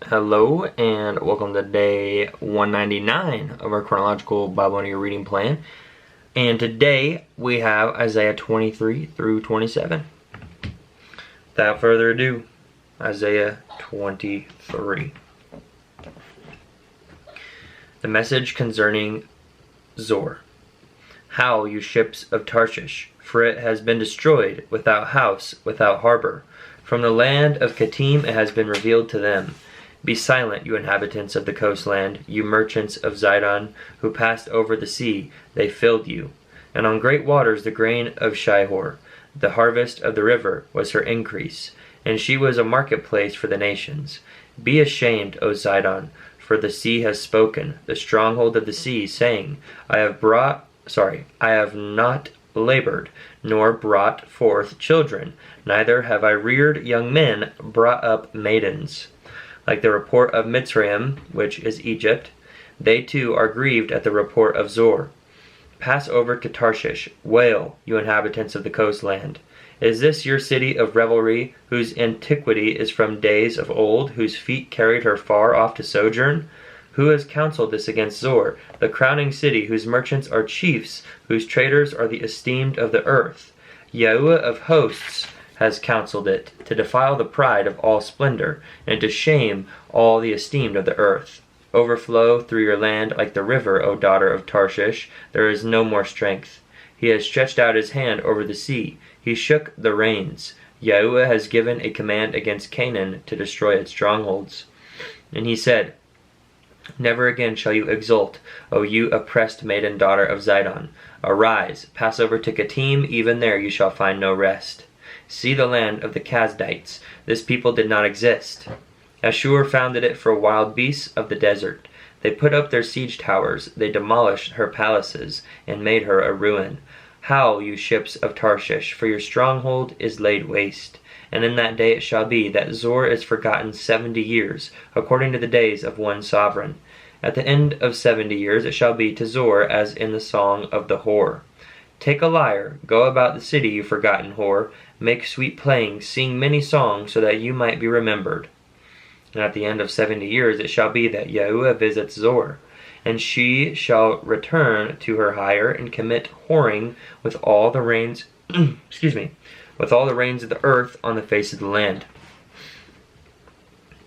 Hello and welcome to day 199 of our chronological Bible in a Year reading plan. And today we have Isaiah 23 through 27. Without further ado, Isaiah 23. The message concerning Zor. Howl, you ships of Tarshish, for it has been destroyed, without house, without harbor. From the land of Kittim it has been revealed to them. Be silent, you inhabitants of the coastland, you merchants of Zidon, who passed over the sea, they filled you. And on great waters the grain of Shihor, the harvest of the river, was her increase, and she was a marketplace for the nations. Be ashamed, O Zidon, for the sea has spoken, the stronghold of the sea, saying, I have not labored, nor brought forth children, neither have I reared young men, brought up maidens. Like the report of Mitzrayim, which is Egypt, they too are grieved at the report of Zor. Pass over to Tarshish, wail, you inhabitants of the coastland. Is this your city of revelry, whose antiquity is from days of old, whose feet carried her far off to sojourn? Who has counseled this against Zor, the crowning city, whose merchants are chiefs, whose traders are the esteemed of the earth? Yahuwah of hosts has counseled it, to defile the pride of all splendor, and to shame all the esteemed of the earth. Overflow through your land like the river, O daughter of Tarshish. There is no more strength. He has stretched out his hand over the sea. He shook the reins. Yahuwah has given a command against Canaan to destroy its strongholds. And he said, Never again shall you exult, O you oppressed maiden daughter of Zidon. Arise, pass over to Kittim, even there you shall find no rest. See the land of the Kasdites. This people did not exist. Ashur founded it for wild beasts of the desert. They put up their siege towers. They demolished her palaces and made her a ruin. Howl, you ships of Tarshish, for your stronghold is laid waste. And in that day it shall be that Zor is forgotten 70 years, according to the days of one sovereign. At the end of 70 years it shall be to Zor as in the song of the whore. Take a lyre, go about the city, you forgotten whore. Make sweet playing, sing many songs, so that you might be remembered. And at the end of 70 years it shall be that Yahuwah visits Zor, and she shall return to her hire and commit whoring with all the rains, with all the rains of the earth on the face of the land.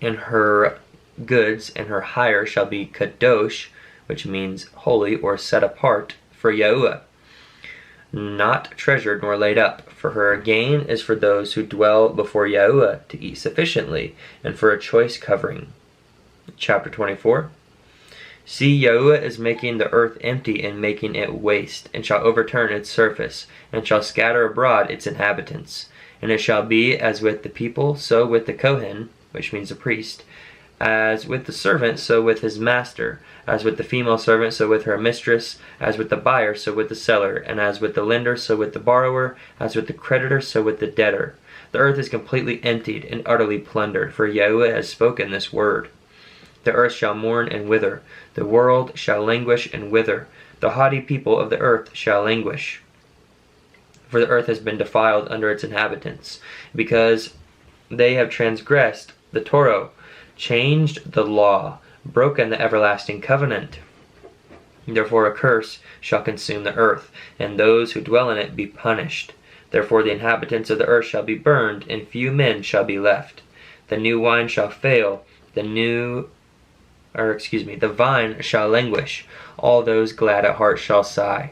And her goods and her hire shall be kadosh, which means holy or set apart, for Yahuwah. Not treasured nor laid up, for her gain is for those who dwell before Yahuwah to eat sufficiently, and for a choice covering. Chapter 24. See, Yahuwah is making the earth empty and making it waste, and shall overturn its surface, and shall scatter abroad its inhabitants. And it shall be as with the people, so with the Kohen, which means a priest, as with the servant, so with his master, as with the female servant, so with her mistress, as with the buyer, so with the seller, and as with the lender, so with the borrower, as with the creditor, so with the debtor. The earth is completely emptied and utterly plundered, for Yahuwah has spoken this word. The earth shall mourn and wither, the world shall languish and wither, the haughty people of the earth shall languish. For the earth has been defiled under its inhabitants, because they have transgressed the Torah, changed the law, broken the everlasting covenant. Therefore a curse shall consume the earth, and those who dwell in it be punished. Therefore the inhabitants of the earth shall be burned, and few men shall be left. The new wine shall fail, the vine shall languish, all those glad at heart shall sigh.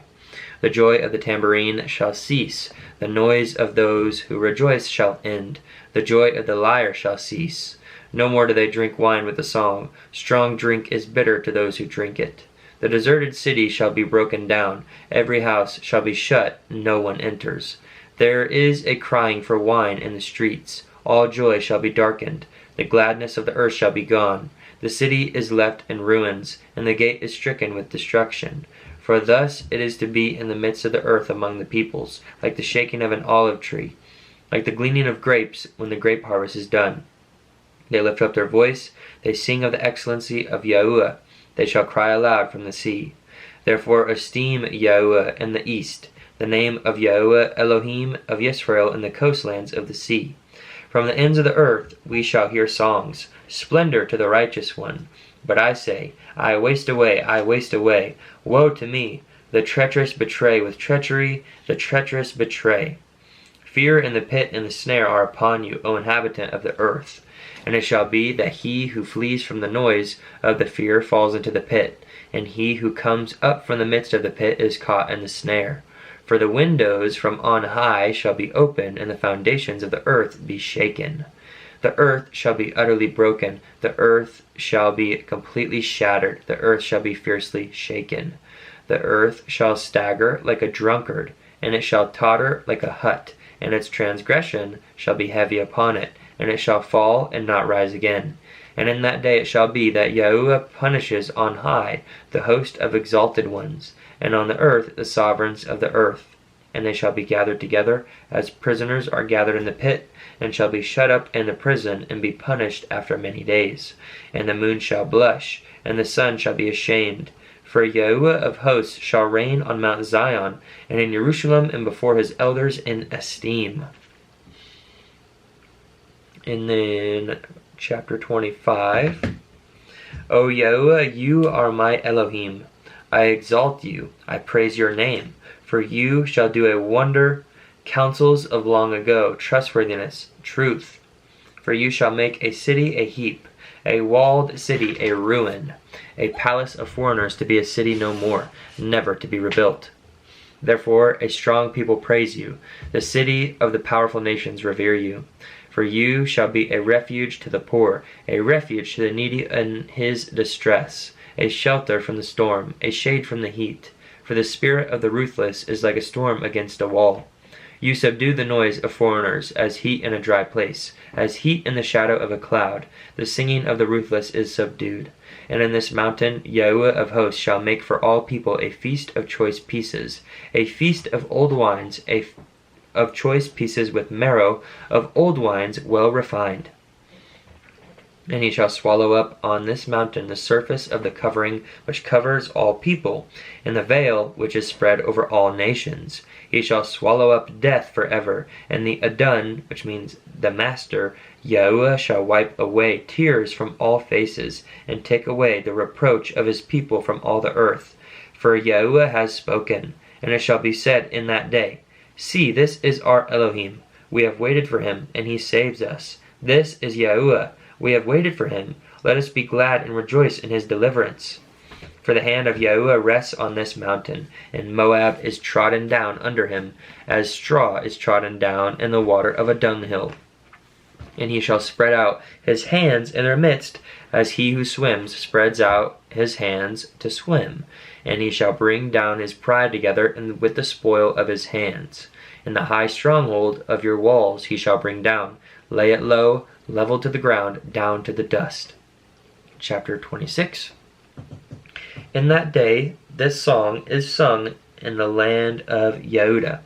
The joy of the tambourine shall cease, the noise of those who rejoice shall end, the joy of the lyre shall cease. No more do they drink wine with a song. Strong drink is bitter to those who drink it. The deserted city shall be broken down. Every house shall be shut. No one enters. There is a crying for wine in the streets. All joy shall be darkened. The gladness of the earth shall be gone. The city is left in ruins, and the gate is stricken with destruction. For thus it is to be in the midst of the earth among the peoples, like the shaking of an olive tree, like the gleaning of grapes when the grape harvest is done. They lift up their voice, they sing of the excellency of Yahuwah. They shall cry aloud from the sea. Therefore esteem Yahuwah in the east, the name of Yahuwah Elohim of Yisrael in the coastlands of the sea. From the ends of the earth we shall hear songs. splendor to the righteous one. But I say, I waste away, I waste away. Woe to me! The treacherous betray with treachery, the treacherous betray. Fear and the pit and the snare are upon you, O inhabitant of the earth. And it shall be that he who flees from the noise of the fear falls into the pit, and he who comes up from the midst of the pit is caught in the snare. For the windows from on high shall be opened, and the foundations of the earth be shaken. The earth shall be utterly broken, the earth shall be completely shattered, the earth shall be fiercely shaken. The earth shall stagger like a drunkard, and it shall totter like a hut, and its transgression shall be heavy upon it, and it shall fall and not rise again. And in that day it shall be that Yahuwah punishes on high the host of exalted ones, and on the earth the sovereigns of the earth. And they shall be gathered together, as prisoners are gathered in the pit, and shall be shut up in the prison, and be punished after many days. And the moon shall blush, and the sun shall be ashamed. For Yahuwah of hosts shall reign on Mount Zion, and in Jerusalem, and before his elders in esteem. And then chapter 25. O Yahuwah, you are my Elohim. I exalt you, I praise your name. For you shall do a wonder, counsels of long ago, trustworthiness, truth. For you shall make a city a heap, a walled city a ruin, a palace of foreigners to be a city no more, never to be rebuilt. Therefore a strong people praise you, the city of the powerful nations revere you. For you shall be a refuge to the poor, a refuge to the needy in his distress, a shelter from the storm, a shade from the heat. For the spirit of the ruthless is like a storm against a wall. You subdue the noise of foreigners as heat in a dry place, as heat in the shadow of a cloud. The singing of the ruthless is subdued. And in this mountain Yahuwah of hosts shall make for all people a feast of choice pieces, a feast of old wines, of choice pieces with marrow, of old wines well refined. And he shall swallow up on this mountain the surface of the covering which covers all people, and the veil which is spread over all nations. He shall swallow up death forever, and the Adon, which means the Master, Yahuwah shall wipe away tears from all faces, and take away the reproach of his people from all the earth. For Yahuwah has spoken, and it shall be said in that day, See, this is our Elohim. We have waited for him, and he saves us. This is Yahuwah. We have waited for him. Let us be glad and rejoice in his deliverance. For the hand of Yahuwah rests on this mountain, and Moab is trodden down under him, as straw is trodden down in the water of a dunghill. And he shall spread out his hands in their midst, as he who swims spreads out his hands to swim. And he shall bring down his pride together with the spoil of his hands. In the high stronghold of your walls he shall bring down, lay it low, level to the ground, down to the dust. Chapter 26. In that day, this song is sung in the land of Yehudah.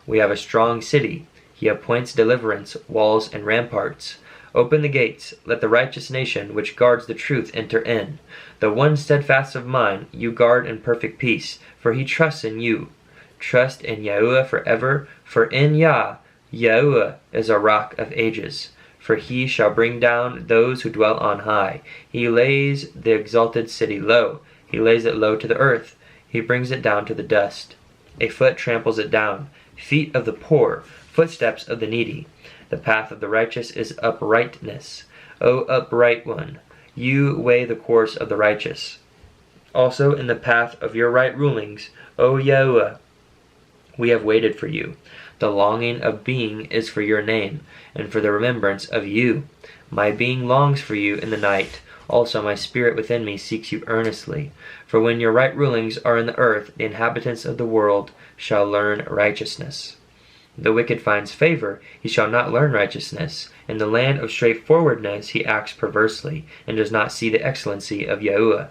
We have a strong city. He appoints deliverance, walls and ramparts. Open the gates. Let the righteous nation, which guards the truth, enter in. The one steadfast of mind, you guard in perfect peace, for he trusts in you. Trust in Yahuwah forever, for in Yahuwah is a rock of ages. For he shall bring down those who dwell on high. He lays the exalted city low. He lays it low to the earth. He brings it down to the dust. A foot tramples it down. Feet of the poor, footsteps of the needy. The path of the righteous is uprightness. O upright one, you weigh the course of the righteous. Also in the path of your right rulings, O Yahuwah, we have waited for you. The longing of being is for your name, and for the remembrance of you. My being longs for you in the night. Also my spirit within me seeks you earnestly. For when your right rulings are in the earth, the inhabitants of the world shall learn righteousness. The wicked finds favor, he shall not learn righteousness. In the land of straightforwardness he acts perversely, and does not see the excellency of Yahuwah.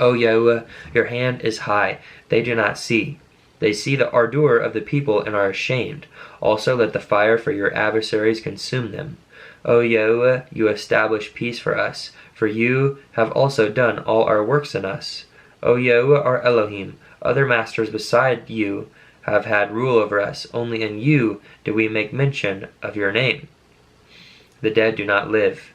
O Yahuwah, your hand is high, they do not see. They see the ardor of the people and are ashamed. Also let the fire for your adversaries consume them. O Yahuwah, you establish peace for us, for you have also done all our works in us. O Yahuwah, our Elohim, other masters beside you have had rule over us. Only in you do we make mention of your name. The dead do not live.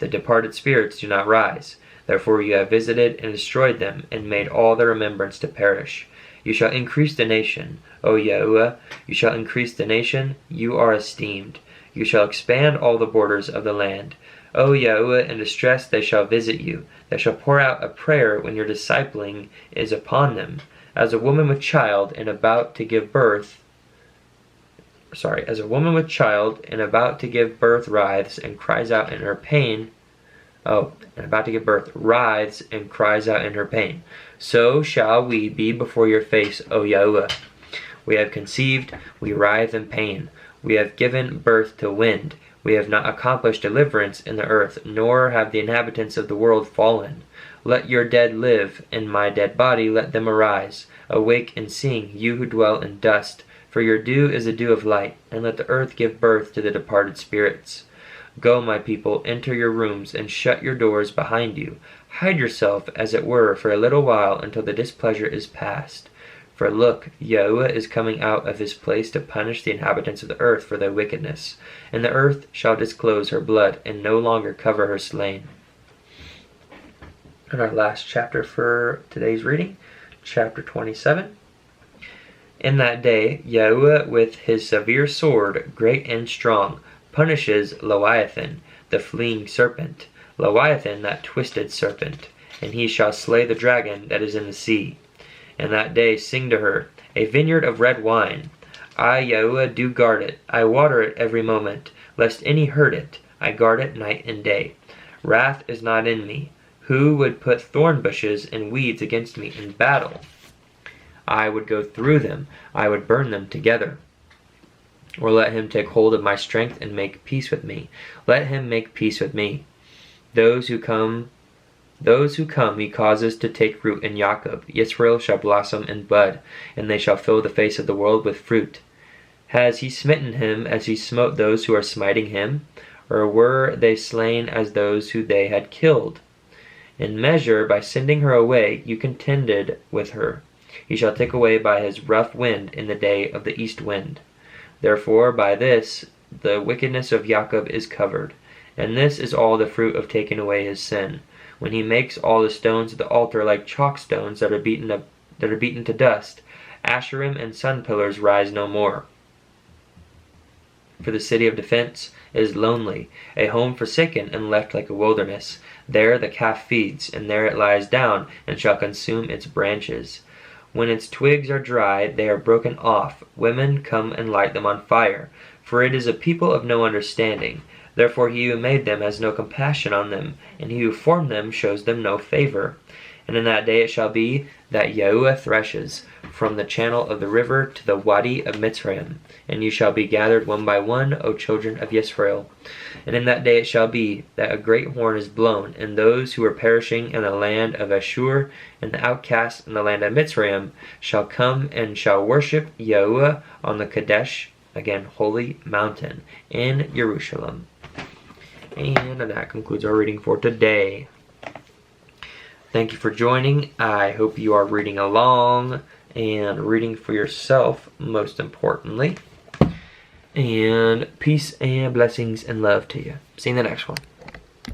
The departed spirits do not rise. Therefore you have visited and destroyed them, and made all their remembrance to perish. You shall increase the nation, O Yahuwah. You shall increase the nation. You are esteemed. You shall expand all the borders of the land. O Yahuwah, in distress they shall visit you. They shall pour out a prayer when your discipling is upon them. As a woman with child and about to give birth, writhes and cries out in her pain. Writhes and cries out in her pain. So shall we be before your face, O Yahuwah. We have conceived, we writhe in pain. We have given birth to wind. We have not accomplished deliverance in the earth, nor have the inhabitants of the world fallen. Let your dead live, and my dead body let them arise. Awake and sing, you who dwell in dust, for your dew is a dew of light, and let the earth give birth to the departed spirits. Go, my people, enter your rooms, and shut your doors behind you. Hide yourself, as it were, for a little while, until the displeasure is past. For look, Yahuwah is coming out of his place to punish the inhabitants of the earth for their wickedness. And the earth shall disclose her blood, and no longer cover her slain. And our last chapter for today's reading, chapter 27. In that day, Yahuwah with his severe sword, great and strong, punishes Leviathan, the fleeing serpent, Leviathan, that twisted serpent, and he shall slay the dragon that is in the sea. And that day sing to her, a vineyard of red wine. I, Yahuwah, do guard it. I water it every moment, lest any hurt it. I guard it night and day. Wrath is not in me. Who would put thorn bushes and weeds against me in battle? I would go through them. I would burn them together. Or let him take hold of my strength and make peace with me. Let him make peace with me. Those who come he causes to take root in Jacob. Israel shall blossom and bud, and they shall fill the face of the world with fruit. Has he smitten him as he smote those who are smiting him? Or were they slain as those who they had killed? In measure, by sending her away, you contended with her. He shall take away by his rough wind in the day of the east wind. Therefore by this the wickedness of Jacob is covered, and this is all the fruit of taking away his sin, when he makes all the stones of the altar like chalk stones that are beaten to dust. Asherim and sun pillars rise no more. For the city of defense is lonely, a home forsaken and left like a wilderness. There the calf feeds, and there it lies down, and shall consume its branches. When its twigs are dry, they are broken off. Women come and light them on fire. For it is a people of no understanding. Therefore he who made them has no compassion on them, and he who formed them shows them no favor. And in that day it shall be that Yahuwah threshes from the channel of the river to the wadi of Mitzrayim, and you shall be gathered one by one, O children of Yisrael. And in that day it shall be that a great horn is blown, and those who are perishing in the land of Ashur and the outcasts in the land of Mitzrayim shall come and shall worship Yahuwah on the Kadesh, again holy mountain, in Jerusalem. And that concludes our reading for today. Thank you for joining. I hope you are reading along and reading for yourself, most importantly. And peace and blessings and love to you. See you in the next one.